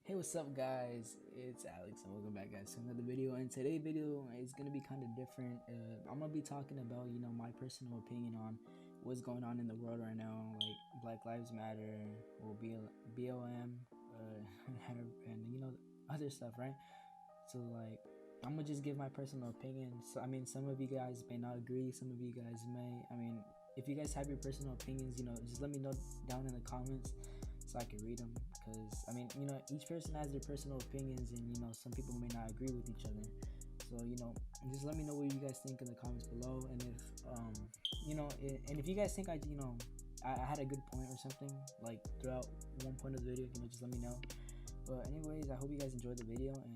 Hey, what's up guys, it's Alex and welcome back guys to another video. And today's video is going to be kind of different. I'm going to be talking about my personal opinion on what's going on in the world right now, like Black Lives Matter or BLM and other stuff, right? So like I'm gonna just give my personal opinion. So some of you guys may not agree, some of you guys may. If you guys have your personal opinions, just let me know down in the comments so I can read them. Because each person has their personal opinions, and some people may not agree with each other. So just let me know what you guys think in the comments below. And if you guys think I had a good point or something like throughout one point of the video, just let me know. But anyways, I hope you guys enjoyed the video, and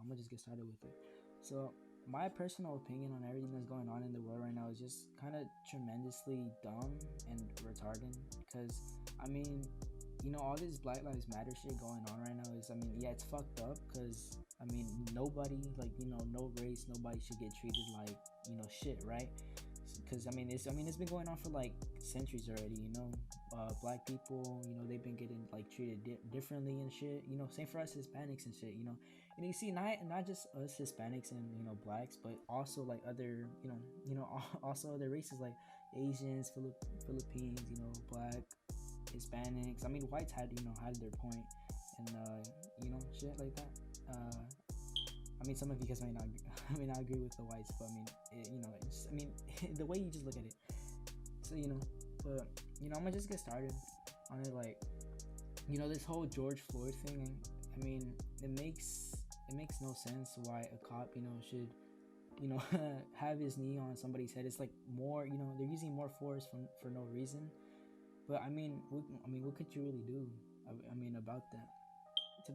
I'm gonna just get started with it. So my personal opinion on everything that's going on in the world right now is just kind of tremendously dumb and retarded. Because all this Black Lives Matter shit going on right now is, yeah, it's fucked up. Because nobody, no race, nobody should get treated like shit, right? Because it's been going on for like centuries already. Black people, they've been getting like treated differently and shit. Same for us Hispanics and shit. And you see, not just us Hispanics and blacks, but also like other also other races like Asians, Philippines, black, Hispanics. Whites had had their point, and shit like that. Some of you guys may not agree with the whites, but the way you just look at it. So but I'm gonna just get started on it. Like this whole George Floyd thing. It makes no sense why a cop should have his knee on somebody's head. It's like more they're using more force for no reason. But what could you really do about that?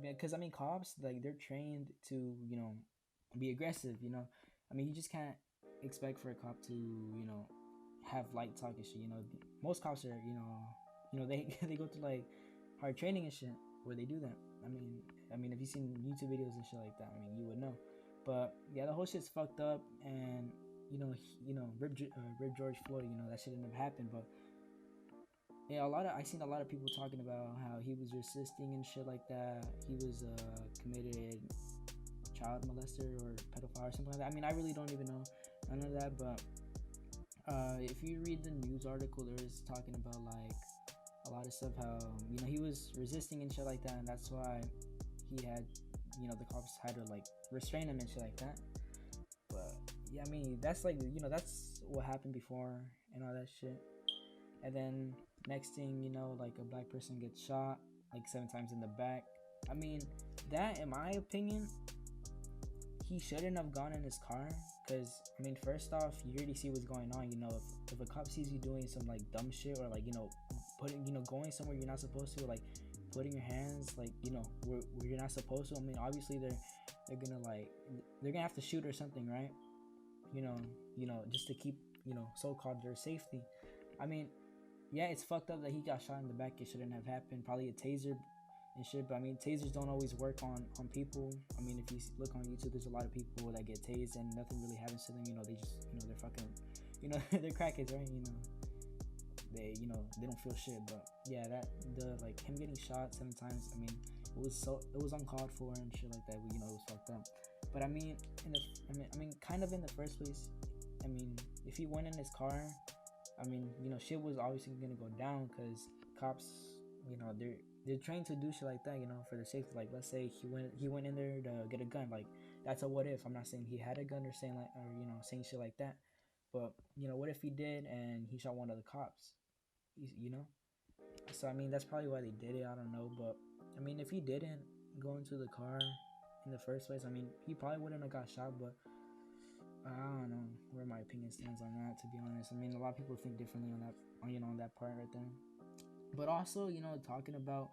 Because cops, like, they're trained to be aggressive. You just can't expect for a cop to have light talk and shit. Most cops are they they go through like hard training and shit where they do that. If you've seen YouTube videos and shit like that, you would know. But yeah, the whole shit's fucked up, and rip George Floyd. That shouldn't have happened. But yeah, I seen a lot of people talking about how he was resisting and shit like that. He was committed child molester or pedophile or something like that. I really don't even know none of that. But if you read the news article, there was talking about like a lot of stuff, how he was resisting and shit like that, and that's why he had the cops had to like restrain him and shit like that. But yeah, that's like that's what happened before and all that shit. And then next thing like a black person gets shot like 7 times in the back. That, in my opinion, he shouldn't have gone in his car. Because first off, you already see what's going on. If a cop sees you doing some like dumb shit, or like putting going somewhere you're not supposed to, like putting your hands like where you're not supposed to, obviously they're gonna have to shoot or something, right? Just to keep so-called their safety. Yeah, it's fucked up that he got shot in the back. It shouldn't have happened. Probably a taser and shit. But tasers don't always work on people. If you look on YouTube, there's a lot of people that get tased and nothing really happens to them. They just they're fucking they're crackheads, right? They they don't feel shit. But yeah, like him getting shot 7 times, it was uncalled for and shit like that. It was fucked up. But kind of in the first place, if he went in his car, shit was obviously gonna go down, because cops, they're trained to do shit like that, for their safety. Like, let's say he went in there to get a gun. Like, that's a what if. I'm not saying he had a gun or saying saying shit like that. But what if he did and he shot one of the cops? So that's probably why they did it. I don't know, but if he didn't go into the car in the first place, he probably wouldn't have got shot. But I don't know where my opinion stands on that, to be honest. A lot of people think differently on that, on that part right there. But also, talking about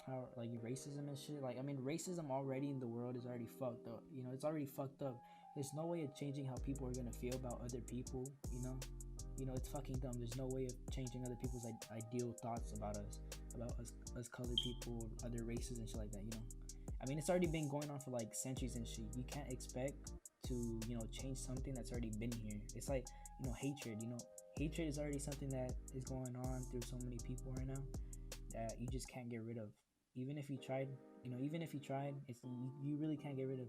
how like racism and shit. Like, racism already in the world is already fucked up. It's already fucked up. There's no way of changing how people are gonna feel about other people. It's fucking dumb. There's no way of changing other people's ideal thoughts about us colored people, other races and shit like that. It's already been going on for like centuries and shit. You can't expect to change something that's already been here. It's like hatred. Hatred is already something that is going on through so many people right now that you just can't get rid of. Even if you tried, even if you tried, you really can't get rid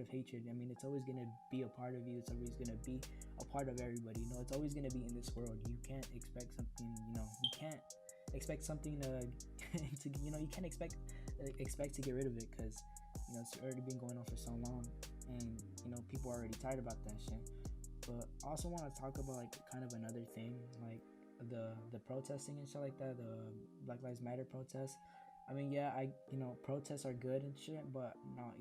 of hatred. I mean, it's always gonna be a part of you. It's always gonna be a part of everybody. It's always gonna be in this world. You can't expect something. You can't expect something to, you can't expect to get rid of it, because it's already been going on for so long, and people are already tired about that shit. But I also want to talk about like kind of another thing, like the protesting and shit like that, the Black Lives Matter protests. I mean, yeah, protests are good and shit, but not,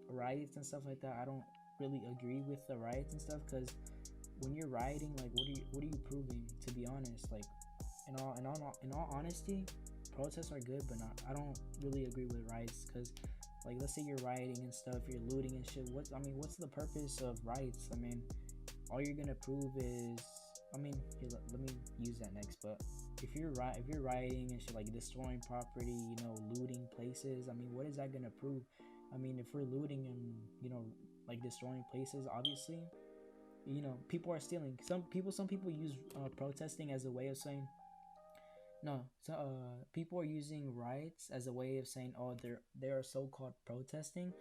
riots and stuff like that. I don't really agree with the riots and stuff, because when you're rioting, like, what are you proving? To be honest, like, in all honesty, protests are good, but not. I don't really agree with riots, because, like, let's say you're rioting and stuff, you're looting and shit. What's the purpose of riots? I mean, all you're gonna prove is, here, let me use that next. But if you're rioting and shit, like destroying property, looting places, what is that gonna prove? If we're looting and like destroying places, obviously, people are stealing. Some people use protesting as a way of saying no. So people are using riots as a way of saying, oh, they are so-called protesting,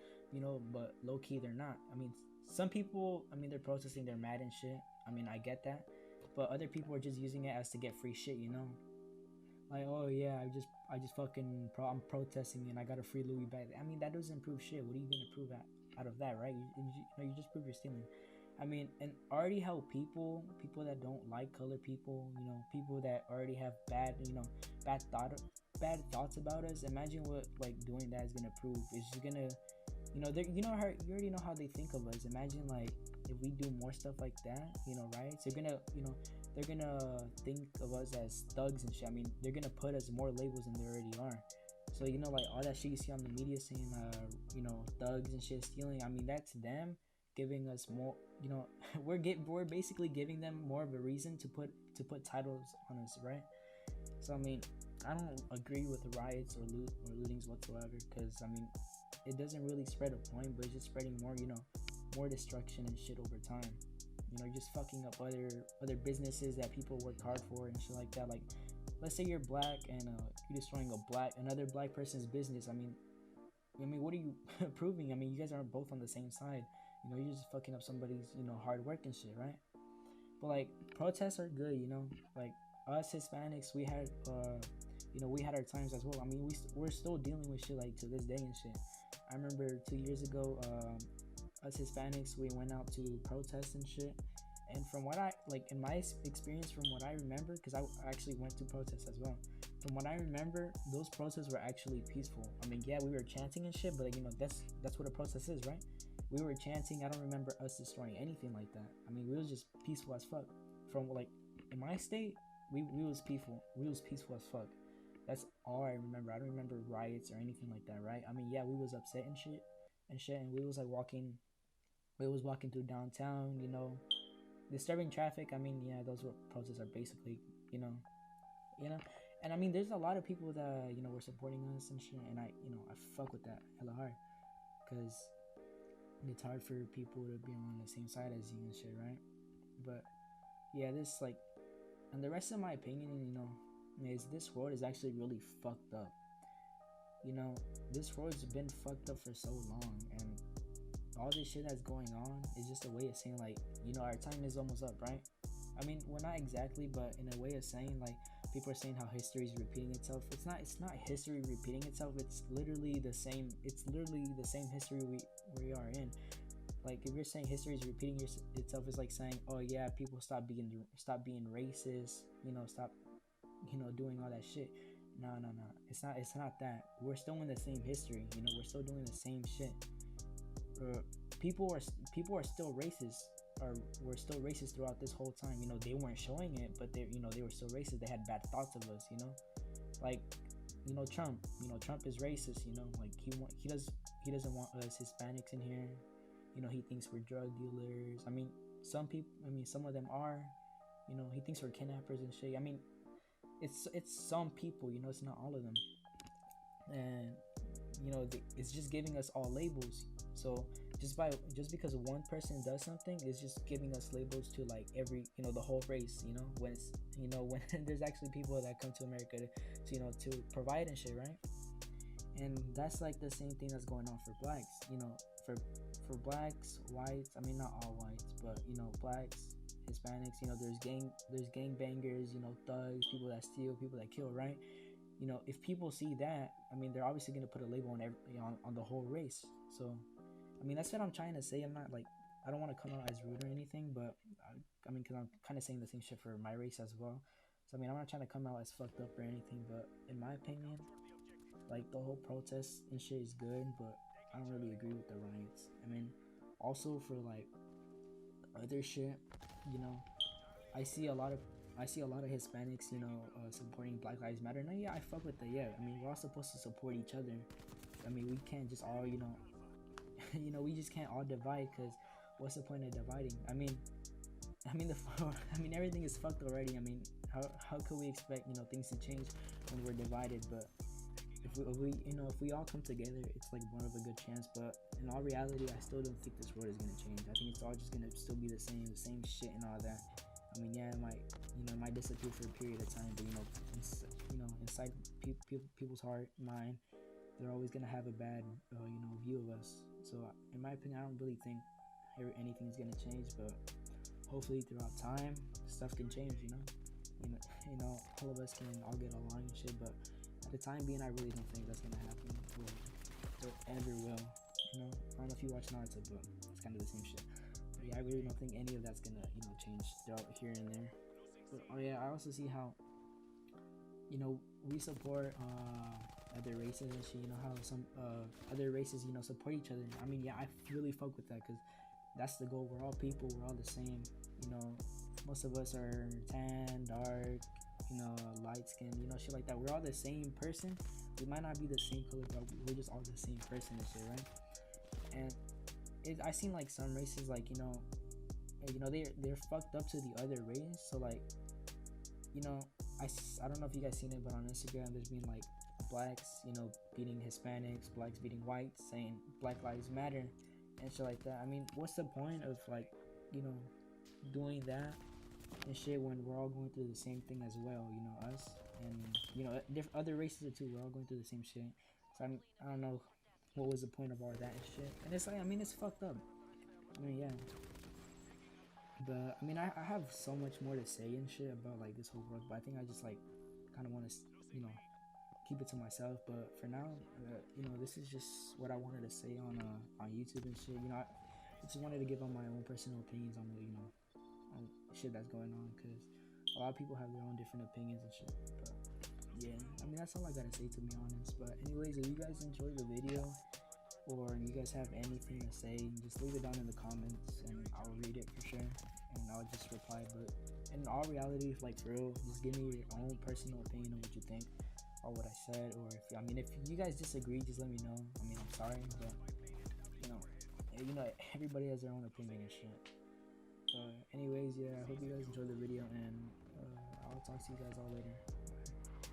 but low key they're not. Some people, they're protesting, they're mad and shit. I get that, but other people are just using it as to get free shit, like, oh yeah, I just fucking I'm protesting and I got a free Louis bag. That doesn't prove shit. What are you gonna prove out of that, right? You just prove you're stealing. And already how people that don't like color people, people that already have bad thoughts about us. Imagine what like doing that is gonna prove. It's just gonna, you already know how they think of us. Imagine like if we do more stuff like that, right? So they're gonna think of us as thugs and shit. They're gonna put us more labels than they already are. So like all that shit you see on the media saying, thugs and shit stealing. That's them giving us more. We're basically giving them more of a reason to put titles on us, right? So I don't agree with the riots or lootings whatsoever, because it doesn't really spread a point, but it's just spreading more, more destruction and shit over time. Just fucking up other businesses that people work hard for and shit like that. Like, let's say you're black and you're destroying another black person's business. What are you proving? You guys aren't both on the same side. You're just fucking up somebody's, hard work and shit, right? But like, protests are good, like us Hispanics, we had our times as well. We're still dealing with shit like to this day and shit. I remember 2 years ago, us Hispanics, we went out to protest and shit. And from what in my experience, from what I remember, because I actually went to protests as well. From what I remember, those protests were actually peaceful. Yeah, we were chanting and shit, but that's what a protest is, right? We were chanting. I don't remember us destroying anything like that. We was just peaceful as fuck. From like in my state, we was peaceful. We was peaceful as fuck. That's all I remember. I don't remember riots or anything like that, right? Yeah, we was upset and shit, and we was like walking. We was walking through downtown, disturbing traffic. Yeah, those were protests are basically, and there's a lot of people that were supporting us and shit, and I fuck with that hella hard, because it's hard for people to be on the same side as you and shit, right? But yeah, this like, and the rest of my opinion, is this world is actually really fucked up. This world's been fucked up for so long, and all this shit that's going on is just a way of saying like, our time is almost up, right? Well, not exactly, but in a way of saying like, people are saying how history is repeating itself. It's not history repeating itself. It's literally the same history we are in. Like, if you're saying history is repeating itself, it's like saying, oh yeah, people stop being racist, stop doing all that shit. No, it's not that. We're still in the same history. We're still doing the same shit. People are still racist, or were still racist throughout this whole time. They weren't showing it, but they were still racist. They had bad thoughts of us. Like, Trump. Trump is racist. Like he doesn't want us Hispanics in here. He thinks we're drug dealers. Some people. Some of them are. He thinks we're kidnappers and shit. It's some people. It's not all of them. And it's just giving us all labels. So just because one person does something, is just giving us labels to like every the whole race. When it's when there's actually people that come to America to provide and shit, right? And that's like the same thing that's going on for blacks. You know, for blacks, whites. I mean, not all whites, but you know, blacks, Hispanics. You know, there's gang bangers. You know, thugs, people that steal, people that kill. Right? You know, if people see that, I mean, they're obviously gonna put a label on on the whole race. So, I mean, that's what I'm trying to say. I'm not like, I don't want to come out as rude or anything, but I mean, because I'm kind of saying the same shit for my race as well. So I mean, I'm not trying to come out as fucked up or anything, but in my opinion, like the whole protest and shit is good, but I don't really agree with the riots. I mean, also for like other shit, you know, I see a lot of Hispanics, you know, supporting Black Lives Matter. No, yeah, I fuck with that. Yeah, I mean, we're all supposed to support each other. I mean, we can't just all, you know, you know, we just can't all divide, because what's the point of dividing? I mean, I mean, everything is fucked already. I mean, how could we expect, you know, things to change when we're divided? But if we all come together, it's like more of a good chance. But in all reality, I still don't think this world is gonna change. I think it's all just gonna still be the same shit and all that. I mean, yeah, it might disappear for a period of time, but you know, inside people's heart, mind, they're always gonna have a bad, you know, view of us. So, in my opinion, I don't really think anything's gonna change, but hopefully, throughout time, stuff can change. You know, all of us can all get along and shit. But at the time being, I really don't think that's gonna happen, or ever will. You know, I don't know if you watch Naruto, but it's kind of the same shit. But yeah, I really don't think any of that's gonna, you know, change throughout here and there. But oh yeah, I also see how, you know, we support other races and shit. You know how some other races, you know, support each other. I mean, yeah, I really fuck with that, because that's the goal. We're all people. We're all the same. You know, most of us are tan, dark, you know, light skin, you know, shit like that. We're all the same person. We might not be the same color, but we're just all the same person and shit, right? And I seen like some races, like, you know, they're fucked up to the other race. So like, you know, I don't know if you guys seen it, but on Instagram there's been like blacks, you know, beating Hispanics, blacks beating whites, saying Black Lives Matter and shit like that. I mean, what's the point of like, you know, doing that and shit when we're all going through the same thing as well? You know, us and, you know, other races too. We're all going through the same shit. So I don't know what was the point of all that and shit. And it's like, I mean, it's fucked up. I mean, yeah. But I mean, I have so much more to say and shit about like this whole world, but I think I just like kind of want to, you know, keep it to myself. But for now, you know, this is just what I wanted to say on YouTube and shit. You know, I just wanted to give on my own personal opinions on you know, on shit that's going on, because a lot of people have their own different opinions and shit. But yeah, I mean, that's all I gotta say, to be honest. But anyways, if you guys enjoyed the video, or you guys have anything to say, just leave it down in the comments and I'll read it for sure, and I'll just reply. But in all reality, like for real, just give me your own personal opinion of what you think or what I said. Or if you guys disagree, just let me know. I mean, I'm sorry, but you know, everybody has their own opinion and shit. Anyways, yeah, I hope you guys enjoyed the video, and I'll talk to you guys all later.